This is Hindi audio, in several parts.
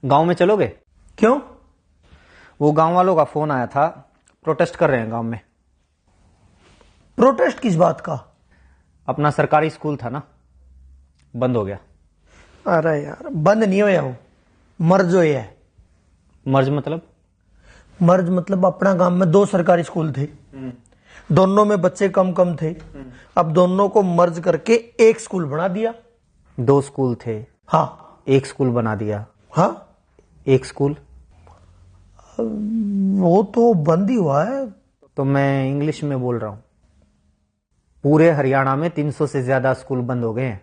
गांव में चलोगे? क्यों? वो गांव वालों का फोन आया था, प्रोटेस्ट कर रहे हैं गांव में। प्रोटेस्ट किस बात का? अपना सरकारी स्कूल था ना, बंद हो गया। अरे यार, बंद नहीं होया, वो मर्ज होया है। मर्ज मतलब? मर्ज मतलब अपना गांव में 2 सरकारी स्कूल थे, दोनों में बच्चे कम कम थे। अब दोनों को मर्ज करके एक स्कूल बना दिया। 2 स्कूल थे, हाँ। एक स्कूल बना दिया। हाँ, एक स्कूल वो तो बंद ही हुआ है। तो मैं इंग्लिश में बोल रहा हूं। पूरे हरियाणा में 300 से ज्यादा स्कूल बंद हो गए हैं।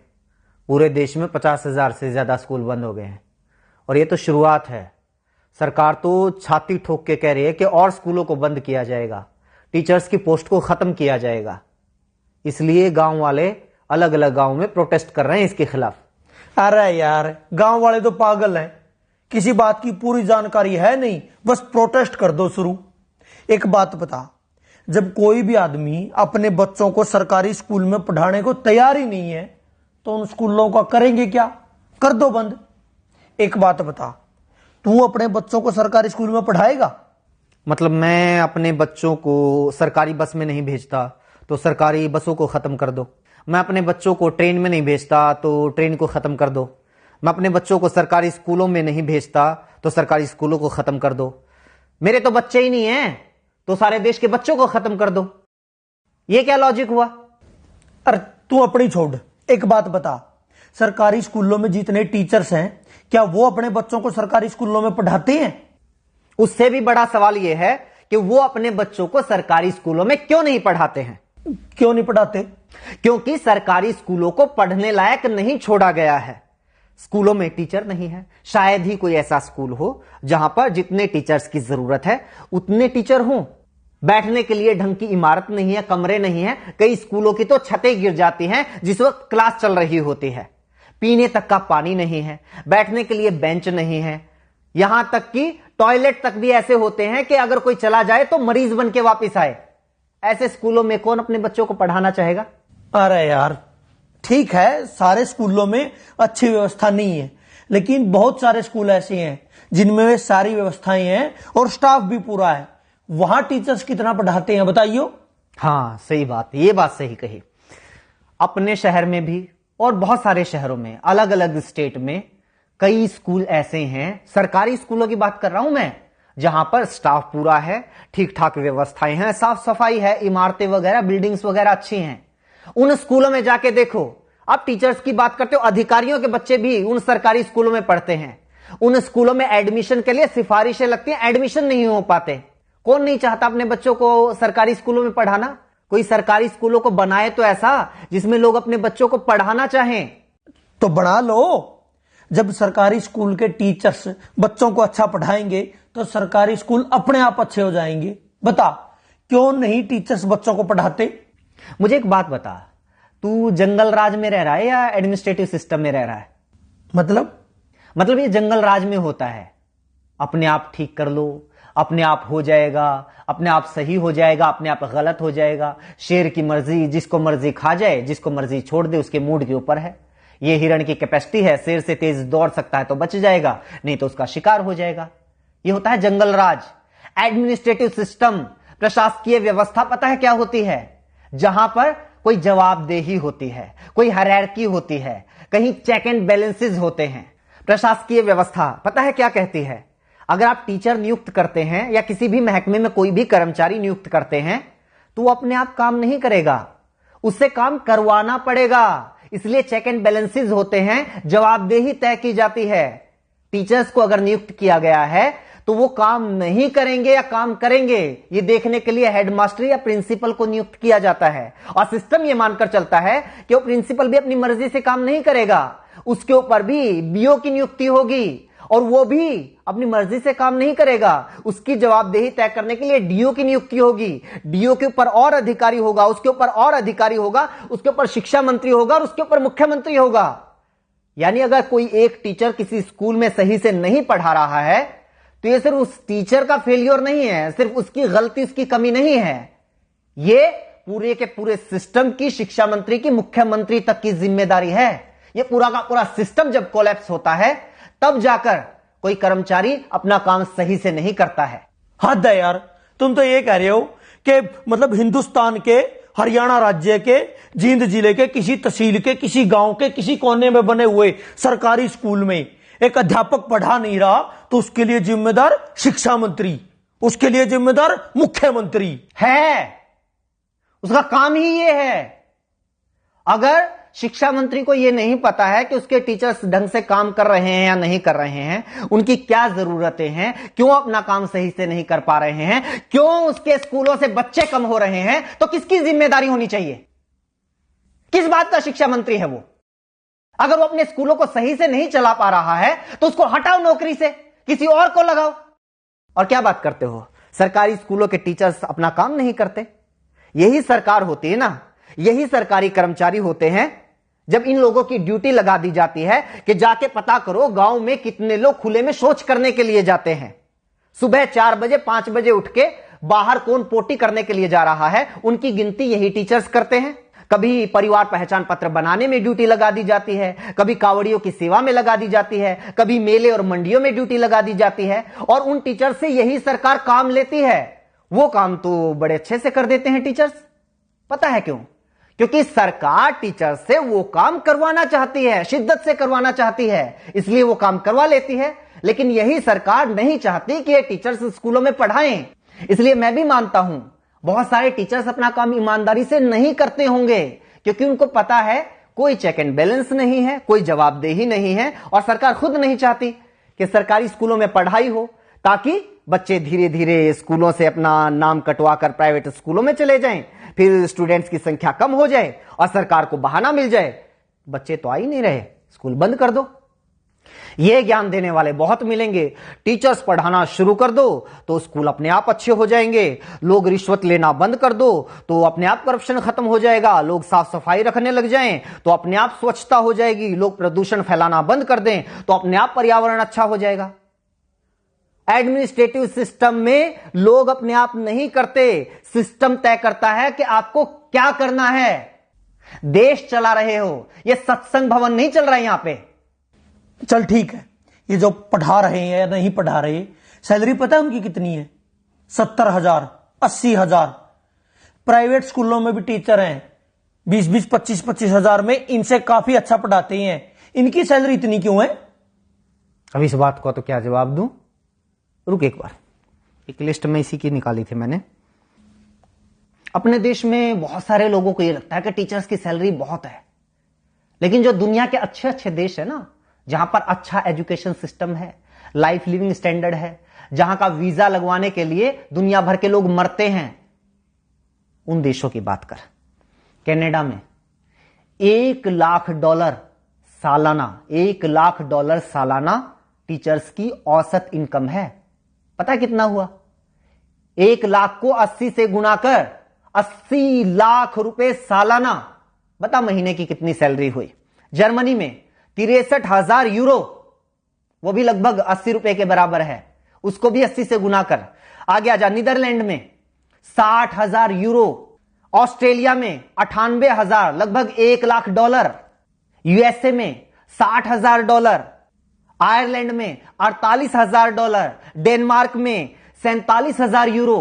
पूरे देश में 50,000 से ज्यादा स्कूल बंद हो गए हैं। और ये तो शुरुआत है। सरकार तो छाती ठोक के कह रही है कि और स्कूलों को बंद किया जाएगा, टीचर्स की पोस्ट को खत्म किया जाएगा। इसलिए गांव वाले अलग अलग गांव में प्रोटेस्ट कर रहे हैं इसके खिलाफ। अरे यार, गांव वाले तो पागल हैं, किसी बात की पूरी जानकारी है नहीं, बस प्रोटेस्ट कर दो शुरू। एक बात बता, जब कोई भी आदमी अपने बच्चों को सरकारी स्कूल में पढ़ाने को तैयार ही नहीं है तो उन स्कूलों का करेंगे क्या? कर दो बंद। एक बात बता, तू अपने बच्चों को सरकारी स्कूल में पढ़ाएगा? मतलब मैं अपने बच्चों को सरकारी बस में नहीं भेजता तो सरकारी बसों को खत्म कर दो। मैं अपने बच्चों को ट्रेन में नहीं भेजता तो ट्रेन को खत्म कर दो। मैं अपने बच्चों को सरकारी स्कूलों में नहीं भेजता तो सरकारी स्कूलों को खत्म कर दो। मेरे तो बच्चे ही नहीं हैं तो सारे देश के बच्चों को खत्म कर दो। ये क्या लॉजिक हुआ? अरे तू अपनी छोड़, एक बात बता, सरकारी स्कूलों में जितने टीचर्स हैं क्या वो अपने बच्चों को सरकारी स्कूलों में पढ़ाते हैं? उससे भी बड़ा सवाल यह है कि वो अपने बच्चों को सरकारी स्कूलों में क्यों नहीं पढ़ाते हैं। क्यों नहीं पढ़ाते? क्योंकि सरकारी स्कूलों को पढ़ने लायक नहीं छोड़ा गया है। स्कूलों में टीचर नहीं है। शायद ही कोई ऐसा स्कूल हो जहां पर जितने टीचर्स की जरूरत है उतने टीचर हों। बैठने के लिए ढंग की इमारत नहीं है, कमरे नहीं है। कई स्कूलों की तो छतें गिर जाती हैं जिस वक्त क्लास चल रही होती है। पीने तक का पानी नहीं है, बैठने के लिए बेंच नहीं है। यहां तक कि टॉयलेट तक भी ऐसे होते हैं कि अगर कोई चला जाए तो मरीज बन के वापिस आए। ऐसे स्कूलों में कौन अपने बच्चों को पढ़ाना चाहेगा? अरे यार, ठीक है, सारे स्कूलों में अच्छी व्यवस्था नहीं है, लेकिन बहुत सारे स्कूल ऐसे हैं जिनमें सारी व्यवस्थाएं हैं और स्टाफ भी पूरा है। वहां टीचर्स कितना पढ़ाते हैं बताइयो? हाँ, सही बात, ये बात सही कही। अपने शहर में भी और बहुत सारे शहरों में, अलग अलग स्टेट में कई स्कूल ऐसे हैं, सरकारी स्कूलों की बात कर रहा हूं मैं, जहां पर स्टाफ पूरा है, ठीक ठाक व्यवस्थाएं हैं, साफ सफाई है, इमारतें वगैरह, बिल्डिंग्स वगैरह अच्छी हैं। उन स्कूलों में जाके देखो। आप टीचर्स की बात करते हो, अधिकारियों के बच्चे भी उन सरकारी स्कूलों में पढ़ते हैं। उन स्कूलों में एडमिशन के लिए सिफारिशें लगती हैं, एडमिशन नहीं हो पाते। कौन नहीं चाहता अपने बच्चों को सरकारी स्कूलों में पढ़ाना? कोई सरकारी स्कूलों को बनाए तो ऐसा जिसमें लोग अपने बच्चों को पढ़ाना चाहें। तो बना लो। जब सरकारी स्कूल के टीचर्स बच्चों को अच्छा पढ़ाएंगे तो सरकारी स्कूल अपने आप अच्छे हो जाएंगे। बता, क्यों नहीं टीचर्स बच्चों को पढ़ाते? मुझे एक बात बता, तू जंगल राज में रह रहा है या एडमिनिस्ट्रेटिव सिस्टम में रह रहा है? मतलब ये जंगल राज में होता है। अपने आप ठीक कर लो, अपने आप हो जाएगा, अपने आप सही हो जाएगा, अपने आप गलत हो जाएगा। शेर की मर्जी, जिसको मर्जी खा जाए, जिसको मर्जी छोड़ दे, उसके मूड के ऊपर है। ये हिरण की कैपेसिटी है, शेर से तेज दौड़ सकता है तो बच जाएगा, नहीं तो उसका शिकार हो जाएगा। ये होता है जंगल राज। एडमिनिस्ट्रेटिव सिस्टम, प्रशासकीय व्यवस्था पता है क्या होती है? जहां पर कोई जवाबदेही होती है, कोई हायरार्की होती है, कहीं चेक एंड बैलेंसेस होते हैं। प्रशासकीय व्यवस्था पता है क्या कहती है? अगर आप टीचर नियुक्त करते हैं या किसी भी महकमे में कोई भी कर्मचारी नियुक्त करते हैं तो वो अपने आप काम नहीं करेगा, उससे काम करवाना पड़ेगा। इसलिए चेक एंड बैलेंसेस होते हैं, जवाबदेही तय की जाती है। टीचर्स को अगर नियुक्त किया गया है तो वो काम नहीं करेंगे या काम करेंगे, ये देखने के लिए हेडमास्टर या प्रिंसिपल को नियुक्त किया जाता है। और सिस्टम ये मानकर चलता है कि वो प्रिंसिपल भी अपनी मर्जी से काम नहीं करेगा, उसके ऊपर भी बीओ की नियुक्ति होगी और वो भी अपनी मर्जी से काम नहीं करेगा। उसकी जवाबदेही तय करने के लिए डीओ की नियुक्ति होगी। डीओ के ऊपर और अधिकारी होगा, उसके ऊपर और अधिकारी होगा, उसके ऊपर शिक्षा मंत्री होगा और उसके ऊपर मुख्यमंत्री होगा। यानी अगर कोई एक टीचर किसी स्कूल में सही से नहीं पढ़ा रहा है तो ये सिर्फ उस टीचर का फेलियर नहीं है, सिर्फ उसकी गलती, उसकी कमी नहीं है, ये पूरे के पूरे सिस्टम की, शिक्षा मंत्री की, मुख्यमंत्री तक की जिम्मेदारी है। ये पूरा का पूरा सिस्टम जब कोलैप्स होता है तब जाकर कोई कर्मचारी अपना काम सही से नहीं करता है। हद है यार, तुम तो ये कह रहे हो कि मतलब हिंदुस्तान के हरियाणा राज्य के जींद जिले के किसी तहसील के किसी गांव के किसी कोने में बने हुए सरकारी स्कूल में एक अध्यापक पढ़ा नहीं रहा तो उसके लिए जिम्मेदार शिक्षा मंत्री, उसके लिए जिम्मेदार मुख्यमंत्री है। उसका काम ही ये है। अगर शिक्षा मंत्री को यह नहीं पता है कि उसके टीचर्स ढंग से काम कर रहे हैं या नहीं कर रहे हैं, उनकी क्या जरूरतें हैं, क्यों अपना काम सही से नहीं कर पा रहे हैं, क्यों उसके स्कूलों से बच्चे कम हो रहे हैं, तो किसकी जिम्मेदारी होनी चाहिए? किस बात का शिक्षा मंत्री है वो? अगर वो अपने स्कूलों को सही से नहीं चला पा रहा है तो उसको हटाओ नौकरी से, किसी और को लगाओ। और क्या बात करते हो, सरकारी स्कूलों के टीचर्स अपना काम नहीं करते? यही सरकार होती है ना, यही सरकारी कर्मचारी होते हैं। जब इन लोगों की ड्यूटी लगा दी जाती है कि जाके पता करो गांव में कितने लोग खुले में शौच करने के लिए जाते हैं, सुबह 4 बजे 5 बजे उठ के बाहर कौन पोटी करने के लिए जा रहा है, उनकी गिनती यही टीचर्स करते हैं। कभी परिवार पहचान पत्र बनाने में ड्यूटी लगा दी जाती है, कभी कावड़ियों की सेवा में लगा दी जाती है, कभी मेले और मंडियों में ड्यूटी लगा दी जाती है, और उन टीचर्स से यही सरकार काम लेती है। वो काम तो बड़े अच्छे से कर देते हैं टीचर्स। पता है क्यों? क्योंकि सरकार टीचर से वो काम करवाना चाहती है, शिद्दत से करवाना चाहती है, इसलिए वो काम करवा लेती है। लेकिन यही सरकार नहीं चाहती कि ये टीचर्स स्कूलों में पढ़ाएं। इसलिए मैं भी मानता हूं बहुत सारे टीचर्स अपना काम ईमानदारी से नहीं करते होंगे, क्योंकि उनको पता है कोई चेक एंड बैलेंस नहीं है, कोई जवाबदेही नहीं है, और सरकार खुद नहीं चाहती कि सरकारी स्कूलों में पढ़ाई हो, ताकि बच्चे धीरे धीरे स्कूलों से अपना नाम कटवा कर प्राइवेट स्कूलों में चले जाएं, फिर स्टूडेंट्स की संख्या कम हो जाए और सरकार को बहाना मिल जाए, बच्चे तो आ ही नहीं रहे, स्कूल बंद कर दो। ये ज्ञान देने वाले बहुत मिलेंगे। टीचर्स पढ़ाना शुरू कर दो तो स्कूल अपने आप अच्छे हो जाएंगे। लोग रिश्वत लेना बंद कर दो तो अपने आप करप्शन खत्म हो जाएगा। लोग साफ सफाई रखने लग जाएं तो अपने आप स्वच्छता हो जाएगी। लोग प्रदूषण फैलाना बंद कर दें तो अपने आप पर्यावरण अच्छा हो जाएगा। एडमिनिस्ट्रेटिव सिस्टम में लोग अपने आप नहीं करते, सिस्टम तय करता है कि आपको क्या करना है। देश चला रहे हो, यह सत्संग भवन नहीं चल रहा है यहां पे। चल ठीक है, ये जो पढ़ा रहे हैं या नहीं पढ़ा रहे, सैलरी पता है उनकी कितनी है? 70,000, 80,000। प्राइवेट स्कूलों में भी टीचर हैं 20-20, 25-25 हजार में, इनसे काफी अच्छा पढ़ाते हैं। इनकी सैलरी इतनी क्यों है? अब इस बात को तो क्या जवाब दूं? रुक एक बार, एक लिस्ट में इसी की निकाली थी मैंने। अपने देश में बहुत सारे लोगों को यह लगता है कि टीचर्स की सैलरी बहुत है, लेकिन जो दुनिया के अच्छे अच्छे देश है ना, जहां पर अच्छा एजुकेशन सिस्टम है, लाइफ लिविंग स्टैंडर्ड है, जहां का वीजा लगवाने के लिए दुनिया भर के लोग मरते हैं, उन देशों की बात कर। कनाडा में $1,00,000 सालाना, $1,00,000 सालाना टीचर्स की औसत इनकम है। पता है कितना हुआ? 1,00,000 को 80 से गुणा कर 80 लाख रुपए सालाना। बता महीने की कितनी सैलरी हुई? जर्मनी में 63,000 यूरो, वो भी लगभग 80 रुपए के बराबर है, उसको भी 80 से गुना कर। आगे आजा, नीदरलैंड में 60,000 यूरो, ऑस्ट्रेलिया में 98,000, लगभग $1,00,000, यूएसए में $60,000, आयरलैंड में $48,000, डेनमार्क में 47,000 यूरो,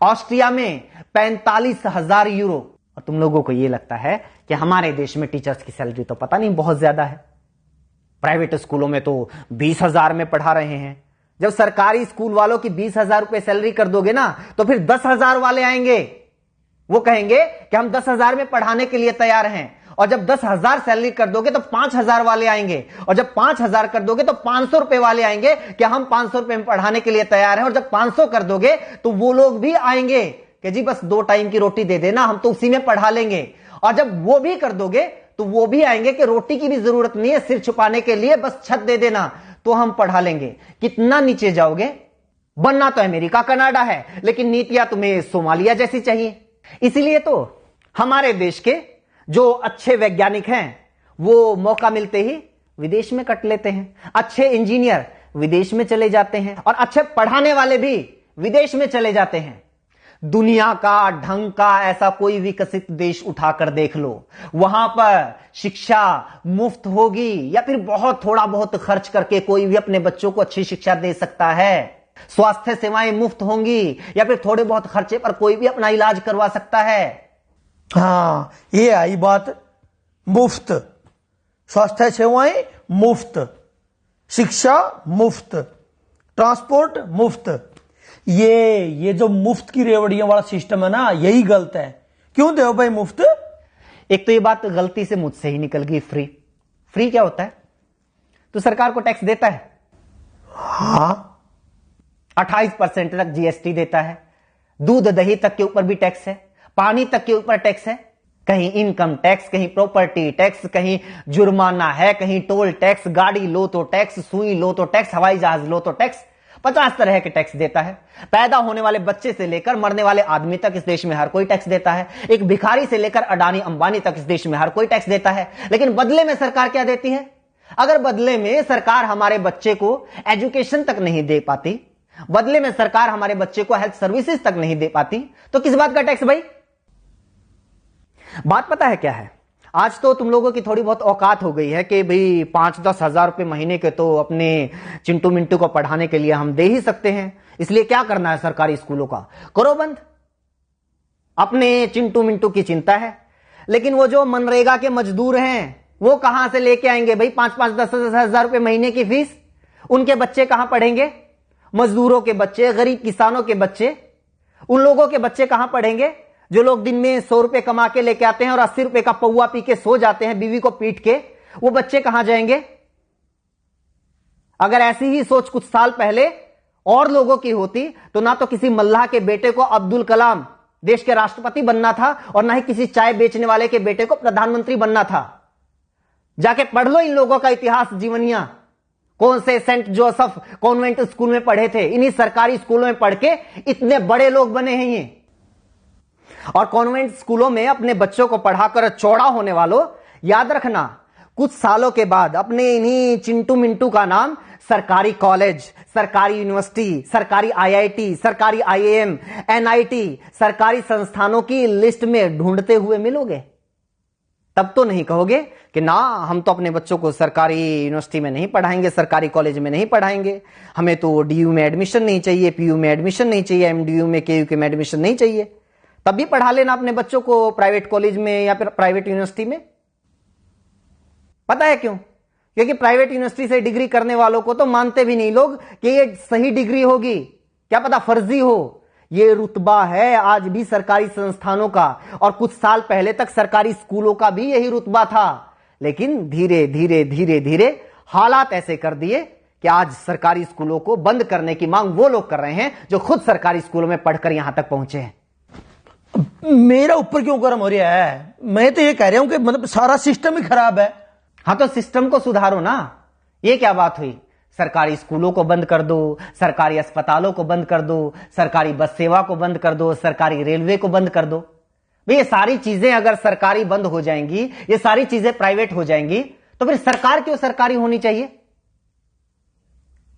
ऑस्ट्रिया में 45,000 यूरो। और तुम लोगों को यह लगता है कि हमारे देश में टीचर्स की सैलरी तो पता नहीं बहुत ज्यादा है। प्राइवेट स्कूलों में तो 20,000 में पढ़ा रहे हैं। जब सरकारी स्कूल वालों की 20,000 रुपए सैलरी कर दोगे ना, तो फिर 10,000 वाले आएंगे। वो कहेंगे कि हम 10,000 में पढ़ाने के लिए तैयार हैं। और जब 10,000 सैलरी कर दोगे तो 5,000 वाले आएंगे। और जब 5,000 कर दोगे तो 500 रुपए वाले आएंगे कि हम 500 रुपए में पढ़ाने के लिए तैयार हैं। और जब 500 कर दोगे तो वो लोग भी आएंगे कि जी बस 2 टाइम की रोटी दे देना, हम तो उसी में पढ़ा लेंगे। और जब वो भी कर दोगे तो वो भी आएंगे कि रोटी की भी जरूरत नहीं है, सिर छुपाने के लिए बस छत दे देना तो हम पढ़ा लेंगे। कितना नीचे जाओगे? बनना तो अमेरिका कनाडा है, लेकिन नीतियां तुम्हें सोमालिया जैसी चाहिए। इसीलिए तो हमारे देश के जो अच्छे वैज्ञानिक हैं वो मौका मिलते ही विदेश में कट लेते हैं। अच्छे इंजीनियर विदेश में चले जाते हैं और अच्छे पढ़ाने वाले भी विदेश में चले जाते हैं। दुनिया का ढंग का ऐसा कोई विकसित देश उठाकर देख लो, वहां पर शिक्षा मुफ्त होगी या फिर बहुत थोड़ा बहुत खर्च करके कोई भी अपने बच्चों को अच्छी शिक्षा दे सकता है। स्वास्थ्य सेवाएं मुफ्त होंगी या फिर थोड़े बहुत खर्चे पर कोई भी अपना इलाज करवा सकता है। हाँ, ये आई बात, मुफ्त स्वास्थ्य सेवाएं मुफ्त, शिक्षा मुफ्त, ट्रांसपोर्ट मुफ्त। ये जो मुफ्त की रेवड़ियों वाला सिस्टम है ना, यही गलत है। क्यों दे भाई मुफ्त? एक तो ये बात गलती से मुझसे ही निकल गई, फ्री। फ्री क्या होता है? तो सरकार को टैक्स देता है, हाँ 28% तक जीएसटी देता है, दूध दही तक के ऊपर भी टैक्स है, पानी तक के ऊपर टैक्स है, कहीं इनकम टैक्स, कहीं प्रॉपर्टी टैक्स, कहीं जुर्माना है, कहीं टोल टैक्स, गाड़ी लो तो टैक्स, सुई लो तो टैक्स, हवाई जहाज लो तो टैक्स, 50 तरह के टैक्स देता है। पैदा होने वाले बच्चे से लेकर मरने वाले आदमी तक इस देश में हर कोई टैक्स देता है। एक भिखारी से लेकर अडानी अंबानी तक इस देश में हर कोई टैक्स देता है। लेकिन बदले में सरकार क्या देती है? अगर बदले में सरकार हमारे बच्चे को एजुकेशन तक नहीं दे पाती, बदले में सरकार हमारे बच्चे को हेल्थ सर्विसेज तक नहीं दे पाती, तो किस बात का टैक्स भाई? बात पता है क्या है? आज तो तुम लोगों की थोड़ी बहुत औकात हो गई है कि भाई 5-10 हजार रुपए महीने के तो अपने चिंटू मिंटू को पढ़ाने के लिए हम दे ही सकते हैं, इसलिए क्या करना है सरकारी स्कूलों का, करो बंद। अपने चिंटू मिंटू की चिंता है, लेकिन वो जो मनरेगा के मजदूर हैं वो कहां से लेके आएंगे भाई 5-5-10 हजार रुपए महीने की फीस? उनके बच्चे कहां पढ़ेंगे? मजदूरों के बच्चे, गरीब किसानों के बच्चे, उन लोगों के बच्चे कहां पढ़ेंगे जो लोग दिन में 100 रुपए कमा के लेके आते हैं और 80 रुपए का पौवा पी के सो जाते हैं बीवी को पीट के? वो बच्चे कहां जाएंगे? अगर ऐसी ही सोच कुछ साल पहले और लोगों की होती तो ना तो किसी मल्लाह के बेटे को अब्दुल कलाम देश के राष्ट्रपति बनना था और ना ही किसी चाय बेचने वाले के बेटे को प्रधानमंत्री बनना था। जाके पढ़ लो इन लोगों का इतिहास, जीवनियां। कौन से सेंट जोसेफ कॉन्वेंट स्कूल में पढ़े थे, इन्हीं सरकारी स्कूलों में पढ़ के इतने बड़े लोग बने हैं ये। और कॉन्वेंट स्कूलों में अपने बच्चों को पढ़ाकर चौड़ा होने वालों, याद रखना कुछ सालों के बाद अपने इन्हीं चिंटू मिंटू का नाम सरकारी कॉलेज, सरकारी यूनिवर्सिटी, सरकारी आईआईटी, सरकारी आईएएम, एनआईटी, सरकारी संस्थानों की लिस्ट में ढूंढते हुए मिलोगे। तब तो नहीं कहोगे कि ना हम तो अपने बच्चों को सरकारी यूनिवर्सिटी में नहीं पढ़ाएंगे, सरकारी कॉलेज में नहीं पढ़ाएंगे, हमें तो डीयू में एडमिशन नहीं चाहिए, पीयू में एडमिशन नहीं चाहिए, एमडीयू में केयू में एडमिशन नहीं चाहिए। तब भी पढ़ा लेना अपने बच्चों को प्राइवेट कॉलेज में या फिर प्राइवेट यूनिवर्सिटी में। पता है क्यों? क्योंकि प्राइवेट यूनिवर्सिटी से डिग्री करने वालों को तो मानते भी नहीं लोग कि ये सही डिग्री होगी, क्या पता फर्जी हो। ये रुतबा है आज भी सरकारी संस्थानों का, और कुछ साल पहले तक सरकारी स्कूलों का भी यही रुतबा था। लेकिन धीरे धीरे धीरे धीरे हालात ऐसे कर दिए कि आज सरकारी स्कूलों को बंद करने की मांग वो लोग कर रहे हैं जो खुद सरकारी स्कूलों में पढ़कर यहां तक पहुंचे हैं। मेरा ऊपर क्यों गर्म हो रहा है? मैं तो ये कह रहा हूं कि मतलब सारा सिस्टम ही खराब है। हाँ तो सिस्टम को सुधारो ना। ये क्या बात हुई? सरकारी स्कूलों को बंद कर दो, सरकारी अस्पतालों को बंद कर दो, सरकारी बस सेवा को बंद कर दो, सरकारी रेलवे को बंद कर दो। भाई ये सारी चीजें अगर सरकारी बंद हो जाएंगी, ये सारी चीजें प्राइवेट हो जाएंगी, तो फिर सरकार क्यों सरकारी होनी चाहिए?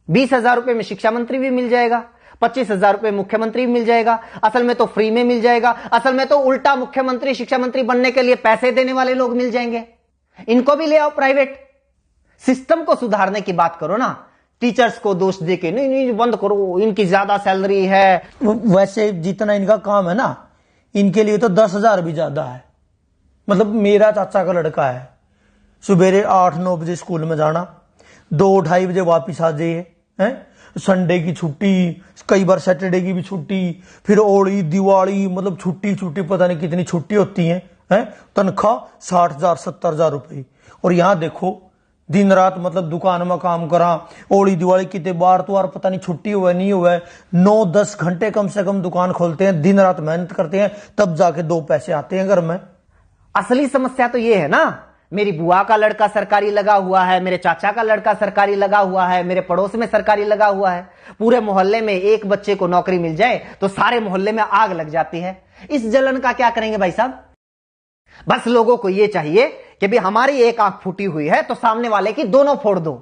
20,000 रुपए में शिक्षा मंत्री भी मिल जाएगा, 25,000 रुपए मुख्यमंत्री भी मिल जाएगा। असल में तो फ्री में मिल जाएगा। असल में तो उल्टा मुख्यमंत्री शिक्षा मंत्री बनने के लिए पैसे देने वाले लोग मिल जाएंगे। इनको भी ले आओ प्राइवेट। सिस्टम को सुधारने की बात करो ना। टीचर्स को दोष देके नहीं नहीं बंद करो, इनकी ज्यादा सैलरी है। वैसे जितना इनका काम है ना, इनके लिए तो 10,000 भी ज्यादा है। मतलब मेरा चाचा का लड़का है, सुबेरे 8-9 बजे स्कूल में जाना, 2-2:30 बजे वापिस आ जाइए, संडे की छुट्टी, कई बार सैटरडे की भी छुट्टी, फिर होली दिवाली, मतलब छुट्टी पता नहीं कितनी छुट्टी होती है। तनख्वाह 60,000 70,000 रुपए। और यहाँ देखो दिन रात मतलब दुकान में काम करा, होली दिवाली कितने बार तो यार पता नहीं छुट्टी हुआ नहीं हुआ, 9-10 घंटे कम से कम दुकान खोलते हैं, दिन रात मेहनत करते हैं, तब जाके 2 पैसे आते हैं घर में। असली समस्या तो ये है ना, मेरी बुआ का लड़का सरकारी लगा हुआ है, मेरे चाचा का लड़का सरकारी लगा हुआ है, मेरे पड़ोस में सरकारी लगा हुआ है। पूरे मोहल्ले में एक बच्चे को नौकरी मिल जाए तो सारे मोहल्ले में आग लग जाती है। इस जलन का क्या करेंगे भाई साहब? बस लोगों को यह चाहिए कि भी हमारी एक आंख फूटी हुई है तो सामने वाले की दोनों फोड़ दो।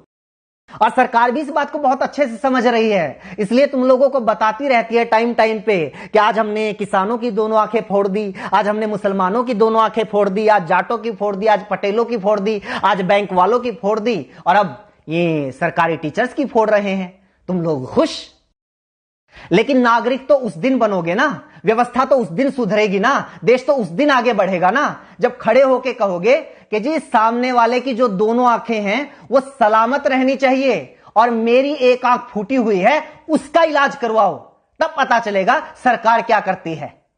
और सरकार भी इस बात को बहुत अच्छे से समझ रही है, इसलिए तुम लोगों को बताती रहती है टाइम टाइम पे कि आज हमने किसानों की दोनों आंखें फोड़ दी, आज हमने मुसलमानों की दोनों आंखें फोड़ दी, आज जाटों की फोड़ दी, आज पटेलों की फोड़ दी, आज बैंक वालों की फोड़ दी, और अब ये सरकारी टीचर्स की फोड़ रहे हैं। तुम लोग खुश? लेकिन नागरिक तो उस दिन बनोगे ना, व्यवस्था तो उस दिन सुधरेगी ना, देश तो उस दिन आगे बढ़ेगा ना, जब खड़े होके कहोगे कि जी सामने वाले की जो दोनों आंखें हैं वो सलामत रहनी चाहिए और मेरी एक आंख फूटी हुई है उसका इलाज करवाओ, तब पता चलेगा सरकार क्या करती है।